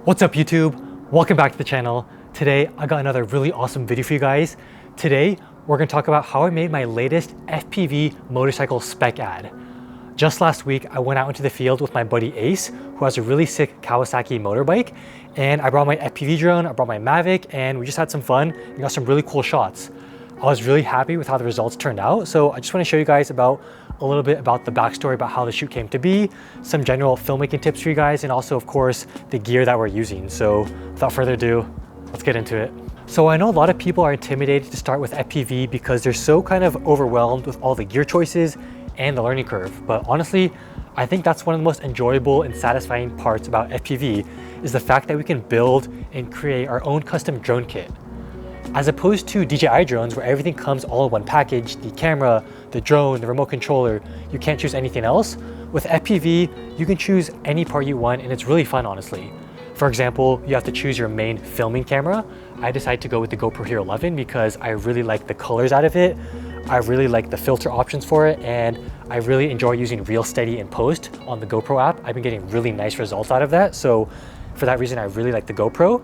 What's up YouTube? Welcome back to the channel. Today I got another really awesome video for you guys. Today we're going to talk about how I made my latest FPV motorcycle spec ad. Just last week I went out into the field with my buddy Ace, who has a really sick Kawasaki motorbike, and I brought my FPV drone, I brought my Mavic, and we just had some fun and got some really cool shots. I was really happy with how the results turned out, so I just want to show you guys a little bit about the backstory about how the shoot came to be, some general filmmaking tips for you guys, and also of course the gear that we're using. So without further ado, let's get into it. So I know a lot of people are intimidated to start with FPV because they're so kind of overwhelmed with all the gear choices and the learning curve. But honestly, I think that's one of the most enjoyable and satisfying parts about FPV is the fact that we can build and create our own custom drone kit. As opposed to DJI drones where everything comes all in one package, the camera, the drone, the remote controller, you can't choose anything else. With FPV, you can choose any part you want and it's really fun, honestly. For example, you have to choose your main filming camera. I decided to go with the GoPro Hero 11 because I really like the colors out of it. I really like the filter options for it, and I really enjoy using Real Steady in post on the GoPro app. I've been getting really nice results out of that. So for that reason, I really like the GoPro.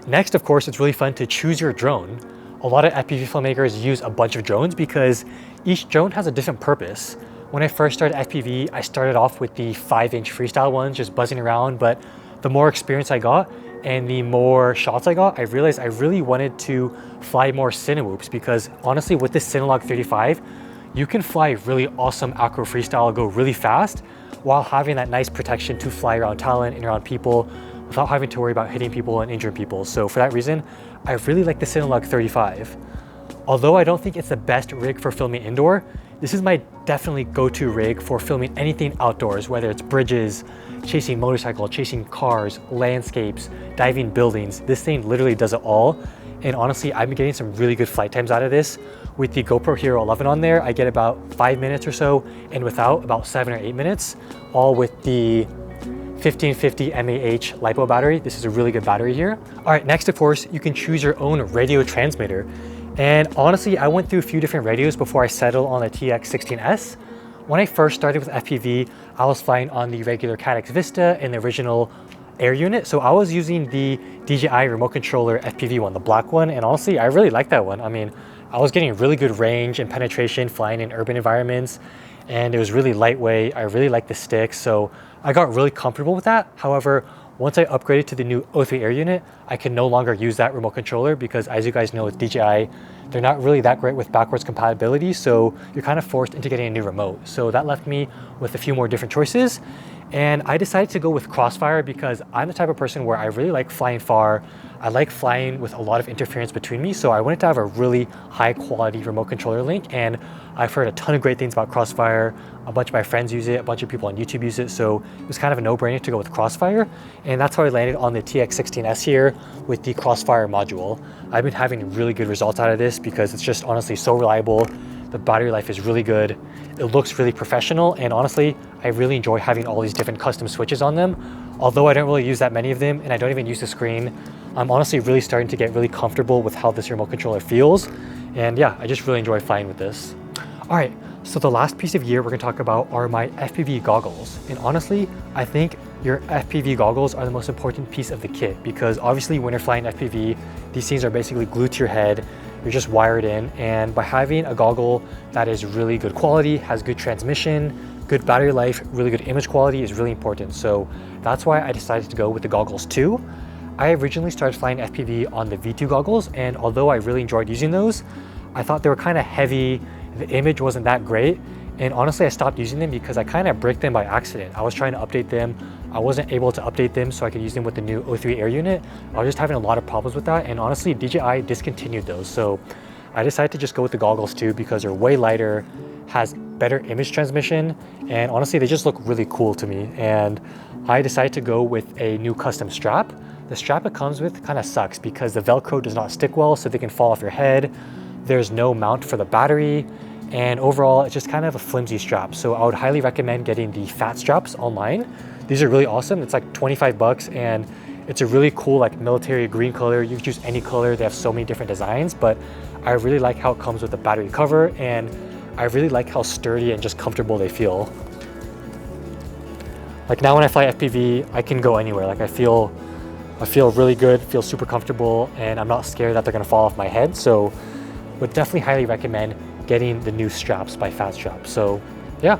Next, of course, it's really fun to choose your drone. A lot of FPV filmmakers use a bunch of drones because each drone has a different purpose. When I first started FPV, I started off with the 5-inch freestyle ones, just buzzing around, but the more experience I got and the more shots I got, I realized I really wanted to fly more Cinewhoops because honestly, with this Cinelog 35, you can fly really awesome acro freestyle, go really fast, while having that nice protection to fly around talent and around people without having to worry about hitting people and injuring people. So for that reason, I really like the Cinelog 35. Although I don't think it's the best rig for filming indoor, this is my definitely go-to rig for filming anything outdoors, whether it's bridges, chasing motorcycle, chasing cars, landscapes, diving buildings. This thing literally does it all. And honestly, I've been getting some really good flight times out of this. With the GoPro Hero 11 on there, I get about 5 minutes or so, and without about 7 or 8 minutes, all with the 1550 mAh LiPo battery. This is a really good battery here. All right, next of course, you can choose your own radio transmitter. And honestly, I went through a few different radios before I settled on the TX16S. When I first started with FPV, I was flying on the regular Caddx Vista and the original air unit. So I was using the DJI remote controller FPV one, the black one. And honestly, I really like that one. I mean, I was getting really good range and penetration flying in urban environments, and it was really lightweight. I really liked the sticks, so I got really comfortable with that. However, once I upgraded to the new O3 Air unit, I can no longer use that remote controller because, as you guys know, with DJI, they're not really that great with backwards compatibility, so you're kind of forced into getting a new remote. So that left me with a few more different choices, and I decided to go with Crossfire because I'm the type of person where I really like flying far. I like flying with a lot of interference between me, so I wanted to have a really high quality remote controller link, and I've heard a ton of great things about Crossfire. A bunch of my friends use it, a bunch of people on YouTube use it, so it was kind of a no-brainer to go with Crossfire, and that's how I landed on the TX16S here with the Crossfire module. I've been having really good results out of this because it's just honestly so reliable. The battery life is really good. It looks really professional, and honestly, I really enjoy having all these different custom switches on them. Although I don't really use that many of them, and I don't even use the screen, I'm honestly really starting to get really comfortable with how this remote controller feels. And yeah, I just really enjoy flying with this. All right, so the last piece of gear we're gonna talk about are my FPV goggles. And honestly, I think your FPV goggles are the most important piece of the kit because obviously when you're flying FPV, these things are basically glued to your head. You're just wired in, and by having a goggle that is really good quality, has good transmission, good battery life, really good image quality is really important. So that's why I decided to go with the goggles too. I originally started flying FPV on the V2 goggles, and although I really enjoyed using those, I thought they were kind of heavy, the image wasn't that great, and honestly I stopped using them because I kind of bricked them by accident. I was trying to update them, I wasn't able to update them so I could use them with the new O3 Air unit. I was just having a lot of problems with that, and honestly DJI discontinued those, so I decided to just go with the goggles too because they're way lighter, has better image transmission, and honestly they just look really cool to me. And I decided to go with a new custom strap. The strap it comes with kind of sucks because the Velcro does not stick well, so they can fall off your head. There's no mount for the battery, and overall it's just kind of a flimsy strap. So I would highly recommend getting the fat straps online. These are really awesome. It's like 25 bucks, and it's a really cool like military green color. You can choose any color. They have so many different designs, but I really like how it comes with the battery cover, and I really like how sturdy and just comfortable they feel. Like now when I fly FPV, I can go anywhere. Like I feel I feel really good, feel super comfortable, and I'm not scared that they're gonna fall off my head. So would definitely highly recommend getting the new straps by Fat Strap. So yeah,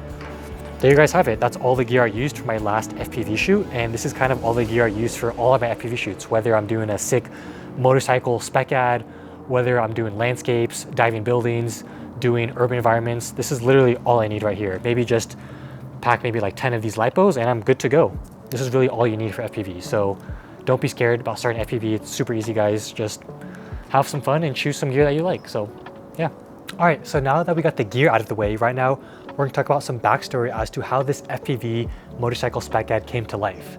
there you guys have it. That's all the gear I used for my last FPV shoot, and this is kind of all the gear I used for all of my FPV shoots, whether I'm doing a sick motorcycle spec ad, whether I'm doing landscapes, diving buildings, doing urban environments. This is literally all I need right here. Maybe just pack maybe like 10 of these lipos and I'm good to go. This is really all you need for FPV. So don't be scared about starting FPV. It's super easy, guys. Just have some fun and choose some gear that you like. So yeah. All right, so now that we got the gear out of the way, right now we're gonna talk about some backstory as to how this FPV motorcycle spec ad came to life.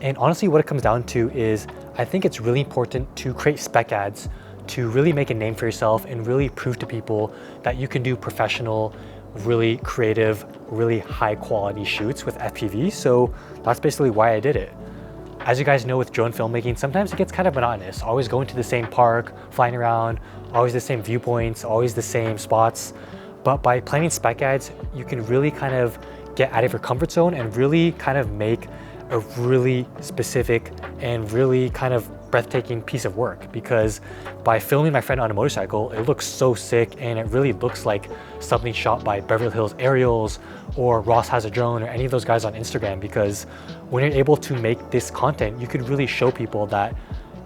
And honestly, what it comes down to is I think it's really important to create spec ads to really make a name for yourself and really prove to people that you can do professional, really creative, really high quality shoots with FPV. So that's basically why I did it. As you guys know, with drone filmmaking, sometimes it gets kind of monotonous, always going to the same park, flying around, always the same viewpoints, always the same spots. But by planning spec ads, you can really kind of get out of your comfort zone and really kind of make a really specific and really kind of breathtaking piece of work. Because by filming my friend on a motorcycle, it looks so sick and it really looks like something shot by Beverly Hills Aerials or Ross Has a Drone or any of those guys on Instagram. Because when you're able to make this content, you could really show people that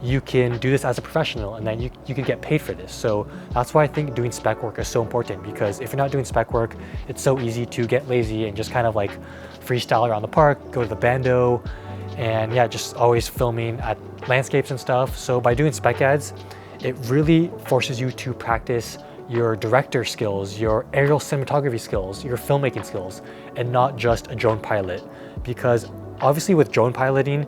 you can do this as a professional and that you can get paid for this. So that's why I think doing spec work is so important, because if you're not doing spec work, it's so easy to get lazy and just kind of like freestyle around the park, go to the bando, and yeah, just always filming at landscapes and stuff. So by doing spec ads, it really forces you to practice your director skills, your aerial cinematography skills, your filmmaking skills, and not just a drone pilot. Because obviously with drone piloting,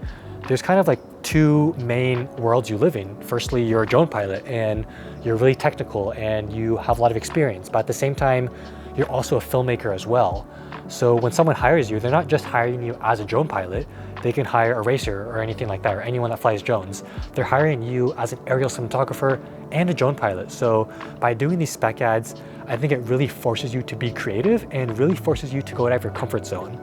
there's kind of like two main worlds you live in. Firstly, you're a drone pilot and you're really technical and you have a lot of experience, but at the same time, you're also a filmmaker as well. So when someone hires you, they're not just hiring you as a drone pilot. They can hire a racer or anything like that, or anyone that flies drones. They're hiring you as an aerial cinematographer and a drone pilot. So by doing these spec ads, I think it really forces you to be creative and really forces you to go out of your comfort zone.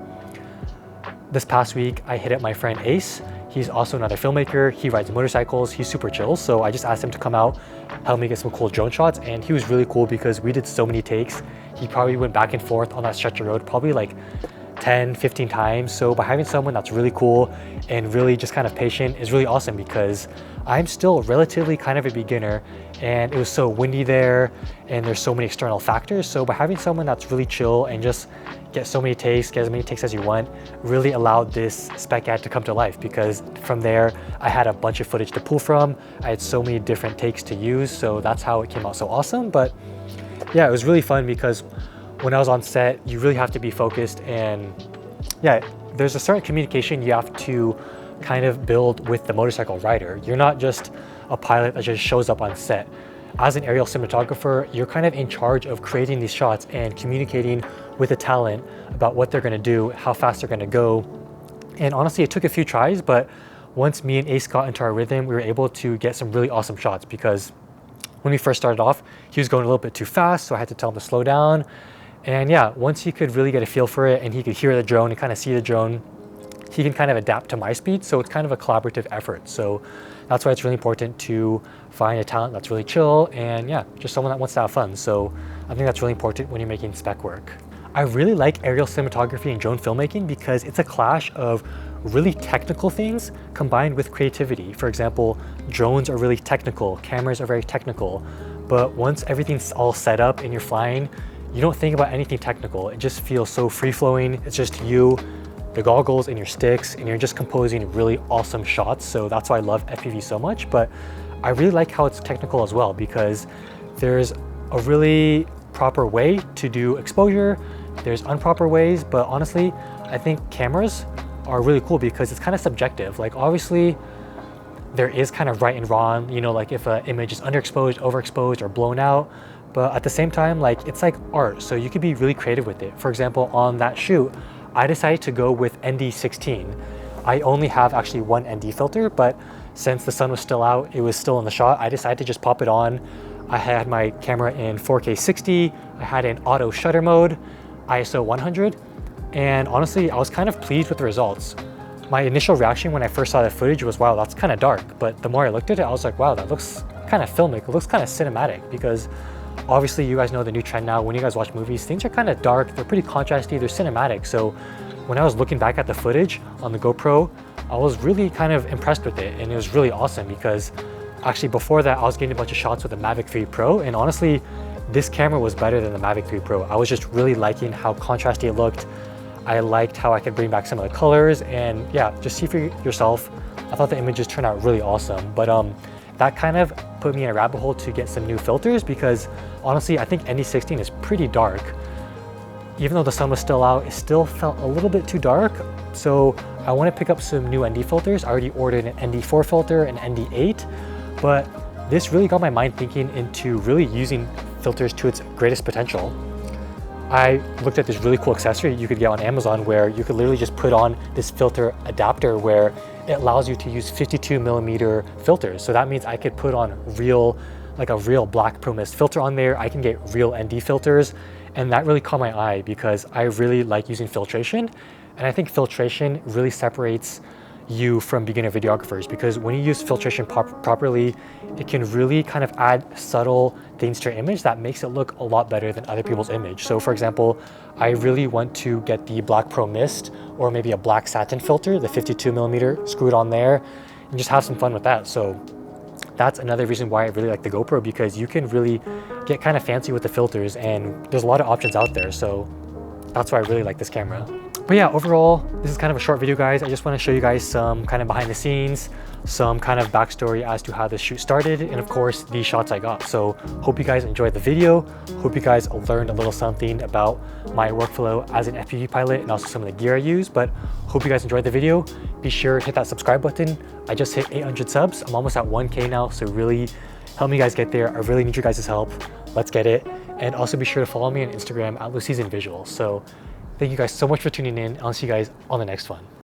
This past week, I hit up my friend Ace. He's also another filmmaker. He rides motorcycles. He's super chill. So I just asked him to come out, help me get some cool drone shots. And he was really cool because we did so many takes. He probably went back and forth on that stretch of road, probably like 10, 15 times. So by having someone that's really cool and really just kind of patient is really awesome, because I'm still relatively kind of a beginner and it was so windy there and there's so many external factors. So by having someone that's really chill and just get so many takes, get as many takes as you want, really allowed this spec ad to come to life, because from there I had a bunch of footage to pull from. I had so many different takes to use. So that's how it came out so awesome. But yeah, it was really fun because when I was on set, you really have to be focused, and yeah, there's a certain communication you have to kind of build with the motorcycle rider. You're not just a pilot that just shows up on set. As an aerial cinematographer, you're kind of in charge of creating these shots and communicating with the talent about what they're gonna do, how fast they're gonna go. And honestly, it took a few tries, but once me and Ace got into our rhythm, we were able to get some really awesome shots, because when we first started off, he was going a little bit too fast, so I had to tell him to slow down. And yeah, once he could really get a feel for it and he could hear the drone and kind of see the drone, he can kind of adapt to my speed. So it's kind of a collaborative effort. So that's why it's really important to find a talent that's really chill and yeah, just someone that wants to have fun. So I think that's really important when you're making spec work. I really like aerial cinematography and drone filmmaking because it's a clash of really technical things combined with creativity. For example, drones are really technical, cameras are very technical, but once everything's all set up and you're flying, you don't think about anything technical. It just feels so free-flowing. It's just you, the goggles, and your sticks, and you're just composing really awesome shots. So that's why I love FPV so much. But I really like how it's technical as well, because there's a really proper way to do exposure. There's improper ways, but honestly, I think cameras are really cool because it's kind of subjective. Like obviously, there is kind of right and wrong, you know, like if an image is underexposed, overexposed, or blown out. But at the same time, like it's like art, so you could be really creative with it. For example, on that shoot, I decided to go with ND16. I only have actually one ND filter, but since the sun was still out, it was still in the shot, I decided to just pop it on. I had my camera in 4K 60, I had it in auto shutter mode, ISO 100, and honestly, I was kind of pleased with the results. My initial reaction when I first saw the footage was, wow, that's kind of dark. But the more I looked at it, I was like, wow, that looks kind of filmic. It looks kind of cinematic, because obviously you guys know the new trend now. When you guys watch movies, things are kind of dark. They're pretty contrasty. They're cinematic. So when I was looking back at the footage on the GoPro, I was really kind of impressed with it. And it was really awesome, because actually before that, I was getting a bunch of shots with the Mavic 3 Pro. And honestly, this camera was better than the Mavic 3 Pro. I was just really liking how contrasty it looked. I liked how I could bring back some of the colors, and yeah, just see for yourself. I thought the images turned out really awesome. But that kind of put me in a rabbit hole to get some new filters, because honestly, I think ND16 is pretty dark. Even though the sun was still out, it still felt a little bit too dark. So I want to pick up some new ND filters. I already ordered an ND4 filter, an ND8, but this really got my mind thinking into really using filters to its greatest potential. I looked at this really cool accessory you could get on Amazon, where you could literally just put on this filter adapter where it allows you to use 52mm filters. So that means I could put on like a real black Pro Mist filter on there. I can get real ND filters, and that really caught my eye because I really like using filtration. And I think filtration really separates you from beginner videographers, because when you use filtration properly, it can really kind of add subtle things to your image that makes it look a lot better than other people's image. So for example, I really want to get the black Pro Mist or maybe a black satin filter, the 52mm, screw it on there and just have some fun with that. So that's another reason why I really like the GoPro, because you can really get kind of fancy with the filters, and there's a lot of options out there. So that's why I really like this camera. But yeah, overall, this is kind of a short video, guys. I just want to show you guys some kind of behind the scenes, some kind of backstory as to how this shoot started, and of course, these shots I got. So hope you guys enjoyed the video. Hope you guys learned a little something about my workflow as an FPV pilot and also some of the gear I use. But hope you guys enjoyed the video. Be sure to hit that subscribe button. I just hit 800 subs. I'm almost at 1K now, so really help me guys get there. I really need your guys' help. Let's get it. And also be sure to follow me on Instagram at Lucy'sInVisuals. So thank you guys so much for tuning in. I'll see you guys on the next one.